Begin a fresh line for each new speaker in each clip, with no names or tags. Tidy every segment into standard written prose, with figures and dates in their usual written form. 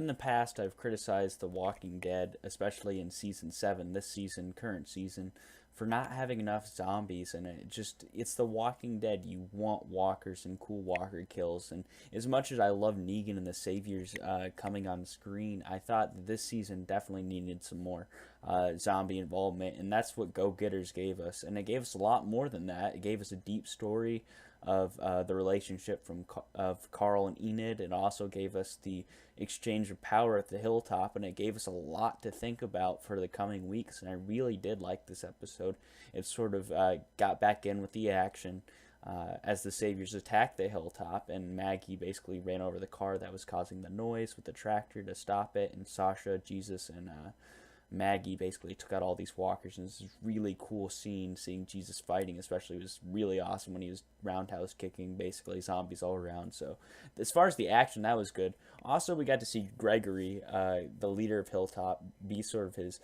in the past I've criticized The Walking Dead, especially in season 7, this season, current season, for not having enough zombies, and it's The Walking Dead. You want walkers and cool walker kills, and as much as I love Negan and the Saviors coming on screen, I thought that this season definitely needed some more zombie involvement, and that's what Go Getters gave us, and it gave us a lot more than that. It gave us a deep story of the relationship of Carl and Enid. It also gave us the exchange of power at the Hilltop, and it gave us a lot to think about for the coming weeks. And I really did like this episode. It sort of got back in with the action as the Saviors attacked the Hilltop, and Maggie basically ran over the car that was causing the noise with the tractor to stop it, and Sasha, Jesus, and Maggie basically took out all these walkers, and this is really cool scene seeing Jesus fighting. Especially, it was really awesome when he was roundhouse kicking basically zombies all around. So as far as the action, that was good. Also, we got to see Gregory, the leader of Hilltop, be sort of his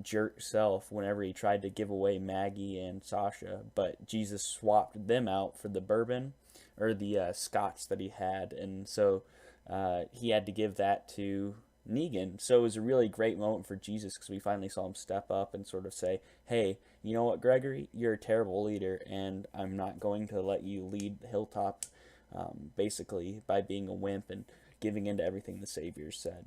jerk self whenever he tried to give away Maggie and Sasha, but Jesus swapped them out for the bourbon or the scotch that he had, and so he had to give that to Negan. So it was a really great moment for Jesus because we finally saw him step up and sort of say, hey, you know what, Gregory, you're a terrible leader, and I'm not going to let you lead Hilltop basically by being a wimp and giving in to everything the Savior said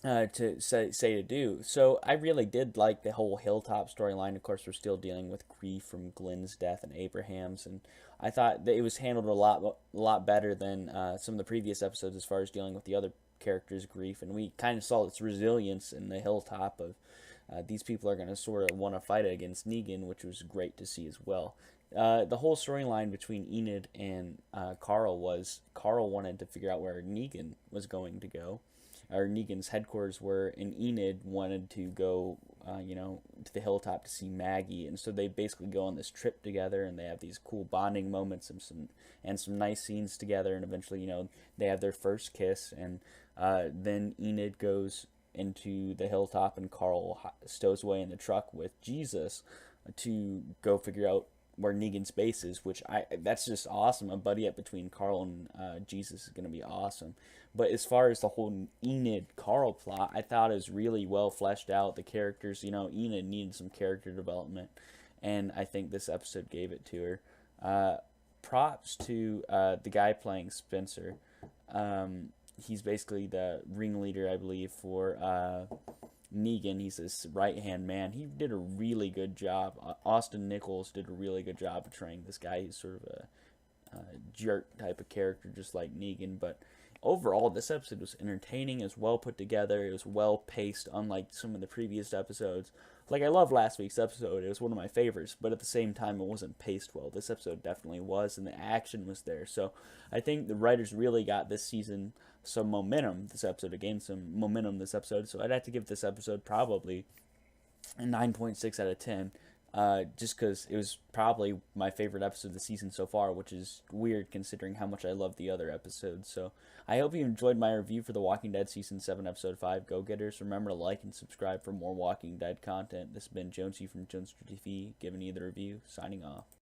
to say to do. So I really did like the whole Hilltop storyline. Of course, we're still dealing with grief from Glenn's death and Abraham's, and I thought that it was handled a lot better than some of the previous episodes as far as dealing with the other character's grief, and we kind of saw its resilience in the Hilltop of these people are going to sort of want to fight against Negan, which was great to see as well. The whole storyline between Enid and Carl was Carl wanted to figure out where Negan was going to go, or Negan's headquarters were, and Enid wanted to go, to the Hilltop to see Maggie, and so they basically go on this trip together, and they have these cool bonding moments and some nice scenes together, and eventually, they have their first kiss, and then Enid goes into the Hilltop, and Carl stows away in the truck with Jesus to go figure out where Negan's base is, that's just awesome. A buddy up between Carl and Jesus is going to be awesome. But as far as the whole Enid Carl plot, I thought it was really well fleshed out. The characters, Enid needed some character development, and I think this episode gave it to her. Props to the guy playing Spencer. He's basically the ringleader, I believe, for Negan. He's his right-hand man. He did a really good job. Austin Nichols did a really good job portraying this guy. He's sort of a jerk type of character, just like Negan. But overall, this episode was entertaining. It was well put together. It was well paced, unlike some of the previous episodes. Like, I love last week's episode. It was one of my favorites, but at the same time, it wasn't paced well. This episode definitely was, and the action was there. So I think the writers really got this season some momentum. This episode gained some momentum this episode. So I'd have to give this episode probably a 9.6 out of 10. Just because it was probably my favorite episode of the season so far, which is weird considering how much I love the other episodes. So I hope you enjoyed my review for The Walking Dead Season 7, Episode 5, Go Getters. Remember to like and subscribe for more Walking Dead content. This has been Jonesy from Jones TV, giving you the review, signing off.